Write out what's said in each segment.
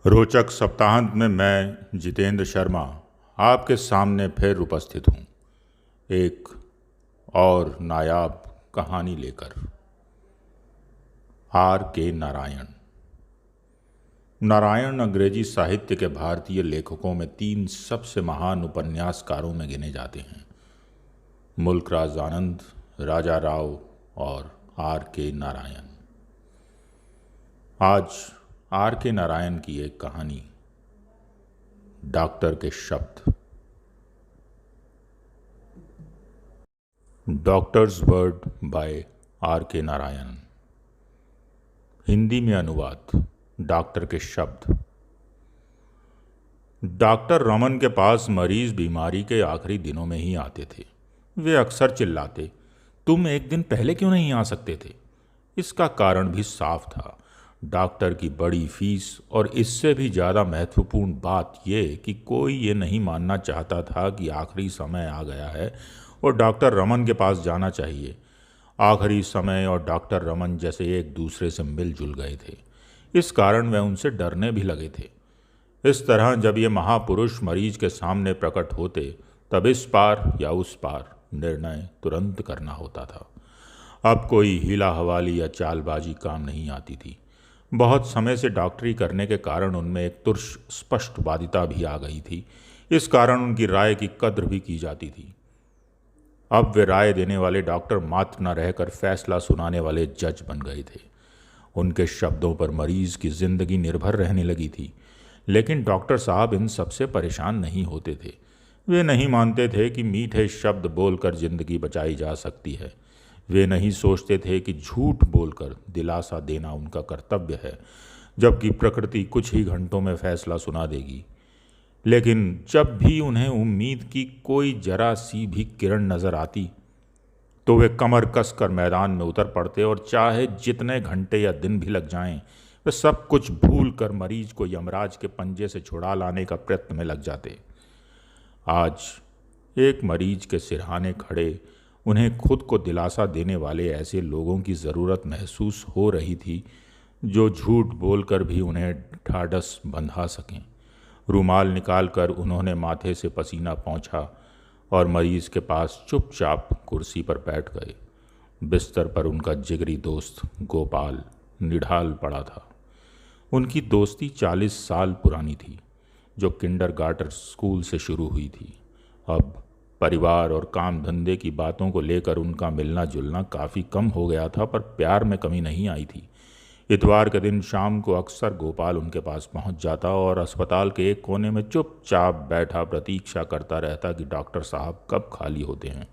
रोचक सप्ताहांत में मैं जितेंद्र शर्मा आपके सामने फिर उपस्थित हूँ एक और नायाब कहानी लेकर। R.K. नारायण। नारायण अंग्रेजी साहित्य के भारतीय लेखकों में 3 सबसे महान उपन्यासकारों में गिने जाते हैं। मुल्कराज आनंद, राजा राव और R.K. नारायण। आज R.K. नारायण की एक कहानी, डॉक्टर के शब्द। Doctors word by R.K. Narayan. Hindi में अनुवाद, डॉक्टर के शब्द। डॉक्टर रमन के पास मरीज बीमारी के आखिरी दिनों में ही आते थे। वे अक्सर चिल्लाते, तुम एक दिन पहले क्यों नहीं आ सकते थे? इसका कारण भी साफ था, डॉक्टर की बड़ी फीस, और इससे भी ज़्यादा महत्वपूर्ण बात यह कि कोई ये नहीं मानना चाहता था कि आखिरी समय आ गया है और डॉक्टर रमन के पास जाना चाहिए। आखिरी समय और डॉक्टर रमन जैसे एक दूसरे से मिलजुल गए थे, इस कारण वह उनसे डरने भी लगे थे। इस तरह जब ये महापुरुष मरीज के सामने प्रकट होते, तब इस पार या उस पार निर्णय तुरंत करना होता था। अब कोई हीला हवाली या चालबाजी काम नहीं आती थी। बहुत समय से डॉक्टरी करने के कारण उनमें एक तुर्ष स्पष्टवादिता भी आ गई थी। इस कारण उनकी राय की कद्र भी की जाती थी। अब वे राय देने वाले डॉक्टर मात्र न रहकर फैसला सुनाने वाले जज बन गए थे। उनके शब्दों पर मरीज की जिंदगी निर्भर रहने लगी थी। लेकिन डॉक्टर साहब इन सबसे परेशान नहीं होते थे। वे नहीं मानते थे कि मीठे शब्द बोलकर जिंदगी बचाई जा सकती है। वे नहीं सोचते थे कि झूठ बोलकर दिलासा देना उनका कर्तव्य है, जबकि प्रकृति कुछ ही घंटों में फैसला सुना देगी। लेकिन जब भी उन्हें उम्मीद की कोई जरा सी भी किरण नजर आती, तो वे कमर कसकर मैदान में उतर पड़ते और चाहे जितने घंटे या दिन भी लग जाएं, वे सब कुछ भूल कर मरीज को यमराज के पंजे से छुड़ा लाने का प्रयत्न में लग जाते। आज एक मरीज के सिरहाने खड़े उन्हें खुद को दिलासा देने वाले ऐसे लोगों की ज़रूरत महसूस हो रही थी, जो झूठ बोलकर भी उन्हें ढाढ़स बंधा सकें। रूमाल निकालकर उन्होंने माथे से पसीना पोंछा और मरीज के पास चुपचाप कुर्सी पर बैठ गए। बिस्तर पर उनका जिगरी दोस्त गोपाल निढाल पड़ा था। उनकी दोस्ती 40 साल पुरानी थी, जो किंडरगार्टन स्कूल से शुरू हुई थी। अब परिवार और काम धंधे की बातों को लेकर उनका मिलना जुलना काफ़ी कम हो गया था, पर प्यार में कमी नहीं आई थी। इतवार के दिन शाम को अक्सर गोपाल उनके पास पहुंच जाता और अस्पताल के एक कोने में चुपचाप बैठा प्रतीक्षा करता रहता कि डॉक्टर साहब कब खाली होते हैं।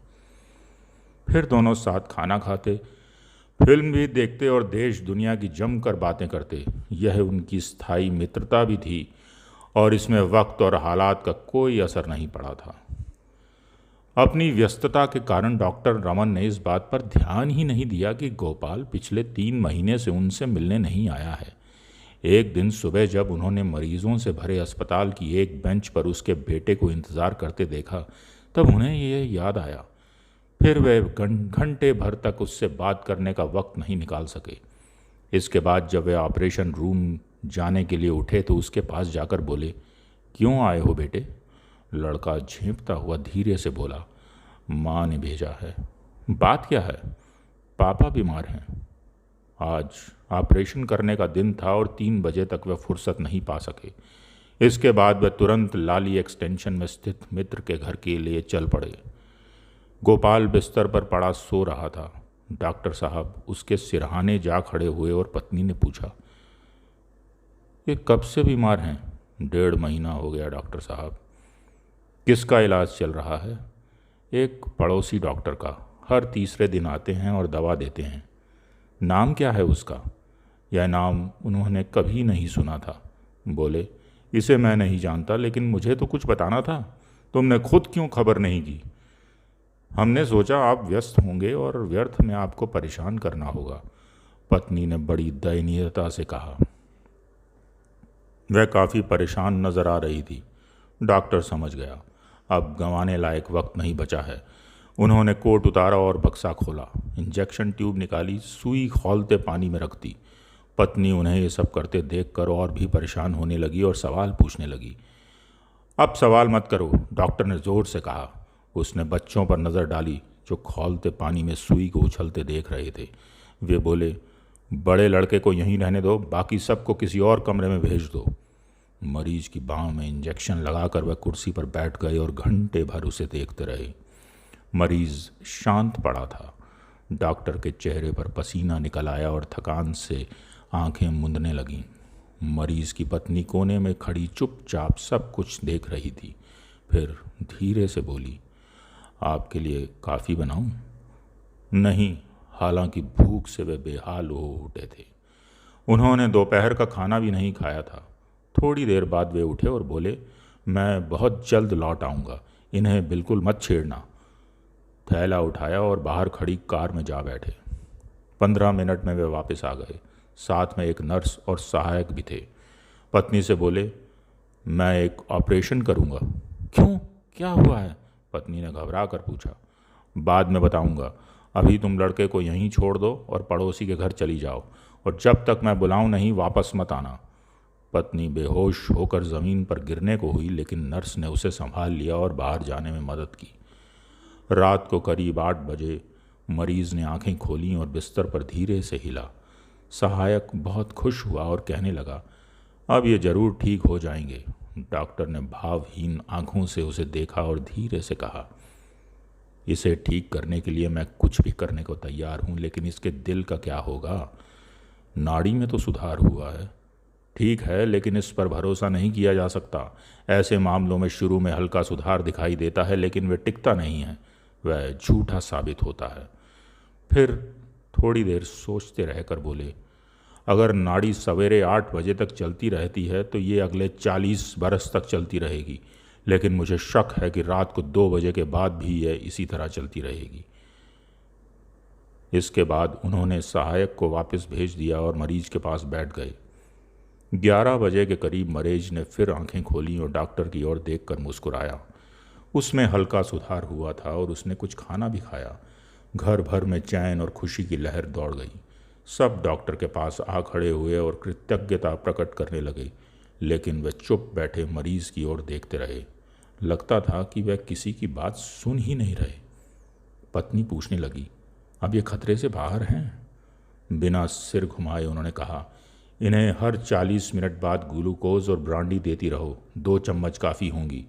फिर दोनों साथ खाना खाते, फिल्म भी देखते और देश दुनिया की जमकर बातें करते। यह उनकी स्थायी मित्रता भी थी और इसमें वक्त और हालात का कोई असर नहीं पड़ा था। अपनी व्यस्तता के कारण डॉक्टर रमन ने इस बात पर ध्यान ही नहीं दिया कि गोपाल पिछले 3 महीने से उनसे मिलने नहीं आया है। एक दिन सुबह जब उन्होंने मरीजों से भरे अस्पताल की एक बेंच पर उसके बेटे को इंतज़ार करते देखा, तब उन्हें यह याद आया। फिर वे घंटे भर तक उससे बात करने का वक्त नहीं निकाल सके। इसके बाद जब वे ऑपरेशन रूम जाने के लिए उठे तो उसके पास जाकर बोले, क्यों आए हो बेटे? लड़का झेंपता हुआ धीरे से बोला, माँ ने भेजा है। बात क्या है? पापा बीमार हैं। आज ऑपरेशन करने का दिन था और 3 बजे तक वह फुर्सत नहीं पा सके। इसके बाद वह तुरंत लाली एक्सटेंशन में स्थित मित्र के घर के लिए चल पड़े। गोपाल बिस्तर पर पड़ा सो रहा था। डॉक्टर साहब उसके सिरहाने जा खड़े हुए और पत्नी ने पूछा, ये कब से बीमार हैं? 1.5 महीना हो गया डॉक्टर साहब। किसका इलाज चल रहा है? एक पड़ोसी डॉक्टर का। हर तीसरे दिन आते हैं और दवा देते हैं। नाम क्या है उसका? यह नाम उन्होंने कभी नहीं सुना था। बोले, इसे मैं नहीं जानता, लेकिन मुझे तो कुछ बताना था। तुमने खुद क्यों खबर नहीं की? हमने सोचा आप व्यस्त होंगे और व्यर्थ में आपको परेशान करना होगा, पत्नी ने बड़ी दयनीयता से कहा। वह काफ़ी परेशान नजर आ रही थी। डॉक्टर समझ गया, अब गंवाने लायक वक्त नहीं बचा है। उन्होंने कोट उतारा और बक्सा खोला, इंजेक्शन ट्यूब निकाली, सुई खौलते पानी में रख दी। पत्नी उन्हें ये सब करते देखकर और भी परेशान होने लगी और सवाल पूछने लगी। अब सवाल मत करो, डॉक्टर ने ज़ोर से कहा। उसने बच्चों पर नज़र डाली जो खौलते पानी में सुई को उछलते देख रहे थे। वे बोले, बड़े लड़के को यहीं रहने दो, बाकी सबको किसी और कमरे में भेज दो। मरीज की बांह में इंजेक्शन लगाकर वह कुर्सी पर बैठ गए और घंटे भर उसे देखते रहे। मरीज शांत पड़ा था। डॉक्टर के चेहरे पर पसीना निकल आया और थकान से आंखें मूंदने लगीं। मरीज की पत्नी कोने में खड़ी चुपचाप सब कुछ देख रही थी। फिर धीरे से बोली, आपके लिए काफ़ी बनाऊं? नहीं, हालांकि भूख से वे बेहाल हो उठे थे। उन्होंने दोपहर का खाना भी नहीं खाया था। थोड़ी देर बाद वे उठे और बोले, मैं बहुत जल्द लौट आऊँगा, इन्हें बिल्कुल मत छेड़ना। थैला उठाया और बाहर खड़ी कार में जा बैठे। 15 मिनट में वे वापस आ गए। साथ में एक नर्स और सहायक भी थे। पत्नी से बोले, मैं एक ऑपरेशन करूँगा। क्यों, क्या हुआ है? पत्नी ने घबरा कर पूछा। बाद में बताऊँगा, अभी तुम लड़के को यहीं छोड़ दो और पड़ोसी के घर चली जाओ, और जब तक मैं बुलाऊं नहीं वापस मत आना। पत्नी बेहोश होकर ज़मीन पर गिरने को हुई, लेकिन नर्स ने उसे संभाल लिया और बाहर जाने में मदद की। रात को करीब 8 बजे मरीज ने आंखें खोलीं और बिस्तर पर धीरे से हिला। सहायक बहुत खुश हुआ और कहने लगा, अब ये जरूर ठीक हो जाएंगे। डॉक्टर ने भावहीन आंखों से उसे देखा और धीरे से कहा, इसे ठीक करने के लिए मैं कुछ भी करने को तैयार हूँ, लेकिन इसके दिल का क्या होगा? नाड़ी में तो सुधार हुआ है, ठीक है, लेकिन इस पर भरोसा नहीं किया जा सकता। ऐसे मामलों में शुरू में हल्का सुधार दिखाई देता है, लेकिन वह टिकता नहीं है, वह झूठा साबित होता है। फिर थोड़ी देर सोचते रहकर बोले, अगर नाड़ी सवेरे 8 बजे तक चलती रहती है तो ये अगले 40 बरस तक चलती रहेगी, लेकिन मुझे शक है कि रात को 2 बजे के बाद भी यह इसी तरह चलती रहेगी। इसके बाद उन्होंने सहायक को वापस भेज दिया और मरीज के पास बैठ गए। 11 बजे के करीब मरीज ने फिर आंखें खोली और डॉक्टर की ओर देखकर मुस्कुराया। उसमें हल्का सुधार हुआ था और उसने कुछ खाना भी खाया। घर भर में चैन और खुशी की लहर दौड़ गई। सब डॉक्टर के पास आ खड़े हुए और कृतज्ञता प्रकट करने लगे, लेकिन वे चुप बैठे मरीज की ओर देखते रहे। लगता था कि वह किसी की बात सुन ही नहीं रहे। पत्नी पूछने लगी, अब ये खतरे से बाहर हैं? बिना सिर घुमाए उन्होंने कहा, इन्हें हर 40 मिनट बाद ग्लूकोज और ब्रांडी देती रहो, 2 चम्मच काफ़ी होंगी।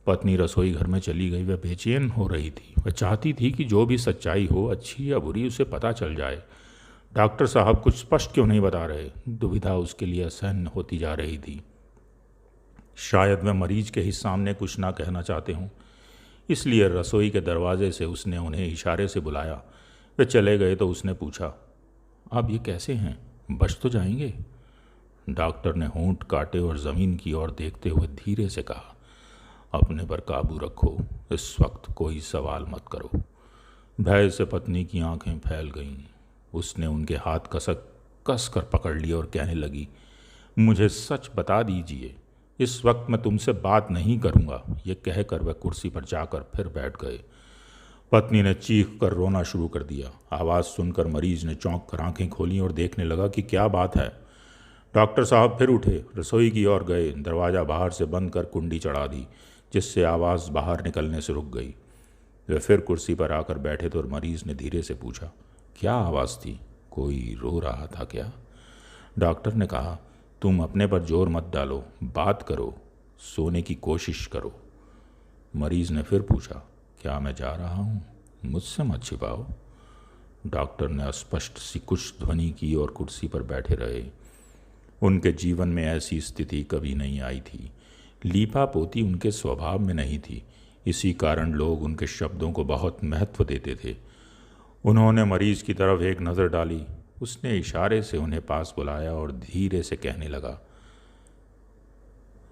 पत्नी रसोई घर में चली गई। वह बेचैन हो रही थी। वह चाहती थी कि जो भी सच्चाई हो, अच्छी या बुरी, उसे पता चल जाए। डॉक्टर साहब कुछ स्पष्ट क्यों नहीं बता रहे? दुविधा उसके लिए असहन होती जा रही थी। शायद वह मरीज के ही सामने कुछ ना कहना चाहते हों, इसलिए रसोई के दरवाजे से उसने उन्हें इशारे से बुलाया। वे चले गए तो उसने पूछा, अब ये कैसे हैं, बच तो जाएंगे? डॉक्टर ने होंठ काटे और ज़मीन की ओर देखते हुए धीरे से कहा, अपने पर काबू रखो, इस वक्त कोई सवाल मत करो। भय से पत्नी की आंखें फैल गईं। उसने उनके हाथ कस कर पकड़ लिए और कहने लगी, मुझे सच बता दीजिए, इस वक्त मैं तुमसे बात नहीं करूंगा। ये कहकर वह कुर्सी पर जाकर फिर बैठ गए। पत्नी ने चीख कर रोना शुरू कर दिया। आवाज़ सुनकर मरीज ने चौंक कर आंखें खोलीं और देखने लगा कि क्या बात है। डॉक्टर साहब फिर उठे, रसोई की ओर गए, दरवाज़ा बाहर से बंद कर कुंडी चढ़ा दी, जिससे आवाज़ बाहर निकलने से रुक गई। वे फिर कुर्सी पर आकर बैठे तो मरीज ने धीरे से पूछा, क्या आवाज़ थी? कोई रो रहा था क्या? डॉक्टर ने कहा, तुम अपने पर जोर मत डालो, बात करो, सोने की कोशिश करो। मरीज ने फिर पूछा, क्या मैं जा रहा हूँ? मुझसे मत छिपाओ। डॉक्टर ने अस्पष्ट सी कुछ ध्वनि की और कुर्सी पर बैठे रहे। उनके जीवन में ऐसी स्थिति कभी नहीं आई थी। लीपा पोती उनके स्वभाव में नहीं थी, इसी कारण लोग उनके शब्दों को बहुत महत्व देते थे। उन्होंने मरीज की तरफ एक नज़र डाली। उसने इशारे से उन्हें पास बुलाया और धीरे से कहने लगा,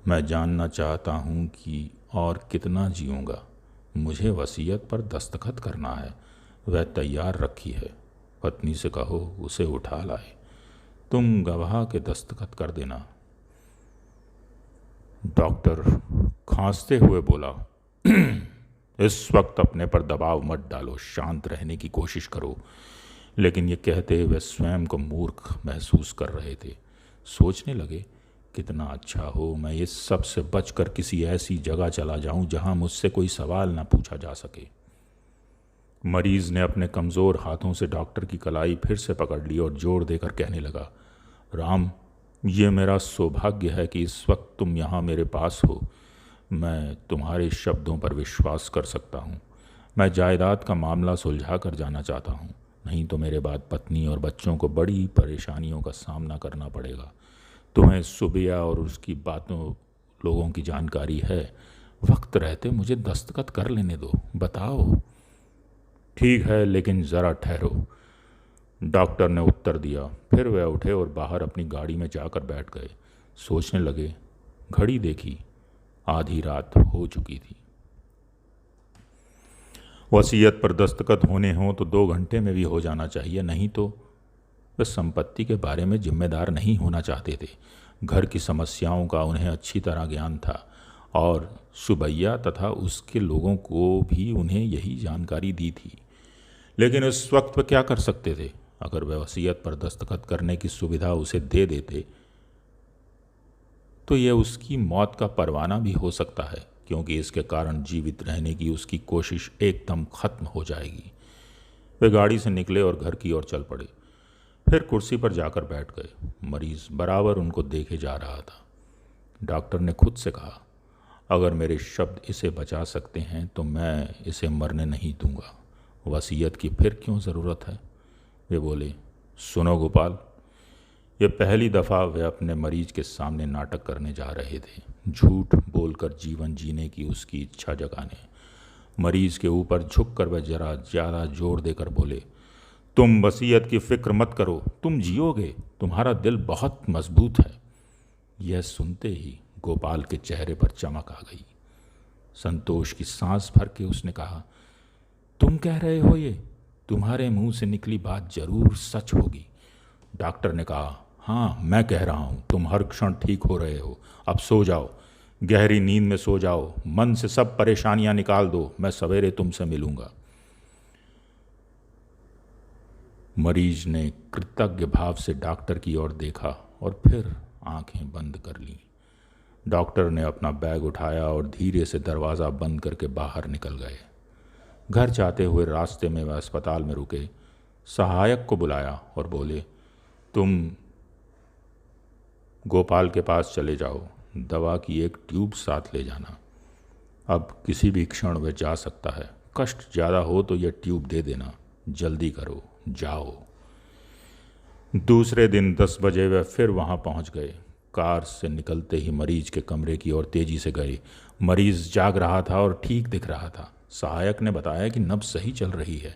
मैं जानना चाहता हूँ कि और कितना जीऊँगा। मुझे वसीयत पर दस्तखत करना है, वह तैयार रखी है। पत्नी से कहो उसे उठा लाए, तुम गवाह के दस्तखत कर देना। डॉक्टर खांसते हुए बोला, इस वक्त अपने पर दबाव मत डालो, शांत रहने की कोशिश करो। लेकिन ये कहते वे स्वयं को मूर्ख महसूस कर रहे थे। सोचने लगे, कितना अच्छा हो मैं इस सब से बचकर किसी ऐसी जगह चला जाऊं जहां मुझसे कोई सवाल ना पूछा जा सके। मरीज ने अपने कमज़ोर हाथों से डॉक्टर की कलाई फिर से पकड़ ली और जोर देकर कहने लगा, राम, ये मेरा सौभाग्य है कि इस वक्त तुम यहाँ मेरे पास हो। मैं तुम्हारे शब्दों पर विश्वास कर सकता हूँ। मैं जायदाद का मामला सुलझा कर जाना चाहता हूँ, नहीं तो मेरे बाद पत्नी और बच्चों को बड़ी परेशानियों का सामना करना पड़ेगा। तुम्हें सुबिया और उसकी बातों लोगों की जानकारी है। वक्त रहते मुझे दस्तखत कर लेने दो, बताओ। ठीक है, लेकिन ज़रा ठहरो, डॉक्टर ने उत्तर दिया। फिर वह उठे और बाहर अपनी गाड़ी में जाकर बैठ गए। सोचने लगे। घड़ी देखी, आधी रात हो चुकी थी। वसीयत पर दस्तखत होने हों तो 2 घंटे में भी हो जाना चाहिए, नहीं तो वे संपत्ति के बारे में जिम्मेदार नहीं होना चाहते थे। घर की समस्याओं का उन्हें अच्छी तरह ज्ञान था और सुबैया तथा उसके लोगों को भी उन्हें यही जानकारी दी थी। लेकिन उस वक्त वे क्या कर सकते थे? अगर वे वसीयत पर दस्तखत करने की सुविधा उसे दे देते तो यह उसकी मौत का परवाना भी हो सकता है, क्योंकि इसके कारण जीवित रहने की उसकी कोशिश एकदम खत्म हो जाएगी। वे गाड़ी से निकले और घर की ओर चल पड़े। फिर कुर्सी पर जाकर बैठ गए। मरीज बराबर उनको देखे जा रहा था। डॉक्टर ने खुद से कहा, अगर मेरे शब्द इसे बचा सकते हैं तो मैं इसे मरने नहीं दूंगा। वसीयत की फिर क्यों ज़रूरत है? वे बोले, सुनो गोपाल, ये पहली दफ़ा वे अपने मरीज के सामने नाटक करने जा रहे थे, झूठ बोलकर जीवन जीने की उसकी इच्छा जगाने। मरीज के ऊपर झुककर वह जरा ज़्यादा जोर देकर बोले, तुम वसीयत की फिक्र मत करो, तुम जियोगे, तुम्हारा दिल बहुत मजबूत है। यह सुनते ही गोपाल के चेहरे पर चमक आ गई। संतोष की सांस भर के उसने कहा, तुम कह रहे हो ये? तुम्हारे मुंह से निकली बात जरूर सच होगी। डॉक्टर ने कहा, हाँ, मैं कह रहा हूँ, तुम हर क्षण ठीक हो रहे हो। अब सो जाओ, गहरी नींद में सो जाओ, मन से सब परेशानियां निकाल दो, मैं सवेरे तुमसे मिलूंगा। मरीज ने कृतज्ञ भाव से डॉक्टर की ओर देखा और फिर आंखें बंद कर लीं। डॉक्टर ने अपना बैग उठाया और धीरे से दरवाज़ा बंद करके बाहर निकल गए। घर जाते हुए रास्ते में वह अस्पताल में रुके, सहायक को बुलाया और बोले, तुम गोपाल के पास चले जाओ, दवा की एक ट्यूब साथ ले जाना। अब किसी भी क्षण वह जा सकता है, कष्ट ज़्यादा हो तो यह ट्यूब दे देना। जल्दी करो, जाओ। दूसरे दिन 10 बजे वह फिर वहाँ पहुँच गए। कार से निकलते ही मरीज के कमरे की ओर तेजी से गए। मरीज जाग रहा था और ठीक दिख रहा था। सहायक ने बताया कि नब्ज सही चल रही है।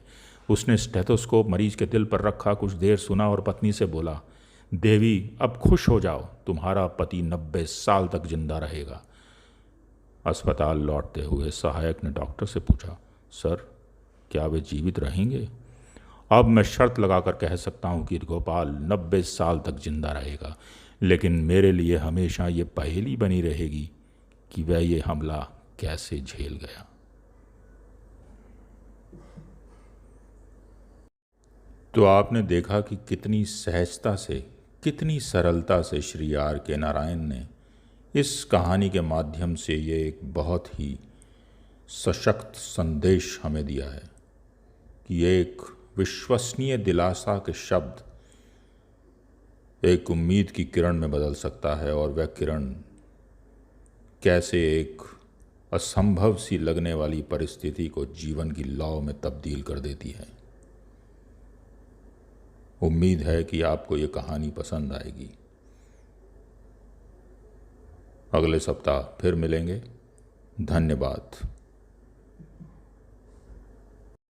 उसने स्टेथोस्कोप मरीज के दिल पर रखा, कुछ देर सुना और पत्नी से बोला, देवी, अब खुश हो जाओ, तुम्हारा पति 90 साल तक जिंदा रहेगा। अस्पताल लौटते हुए सहायक ने डॉक्टर से पूछा, सर, क्या वे जीवित रहेंगे? अब मैं शर्त लगाकर कह सकता हूँ कि गोपाल 90 साल तक जिंदा रहेगा, लेकिन मेरे लिए हमेशा ये पहेली बनी रहेगी कि वह ये हमला कैसे झेल गया। तो आपने देखा कि कितनी सहजता से, कितनी सरलता से श्री आर के नारायण ने इस कहानी के माध्यम से ये एक बहुत ही सशक्त संदेश हमें दिया है कि एक विश्वसनीय दिलासा के शब्द एक उम्मीद की किरण में बदल सकता है, और वह किरण कैसे एक असंभव सी लगने वाली परिस्थिति को जीवन की लौ में तब्दील कर देती है। उम्मीद है कि आपको ये कहानी पसंद आएगी। अगले सप्ताह फिर मिलेंगे। धन्यवाद।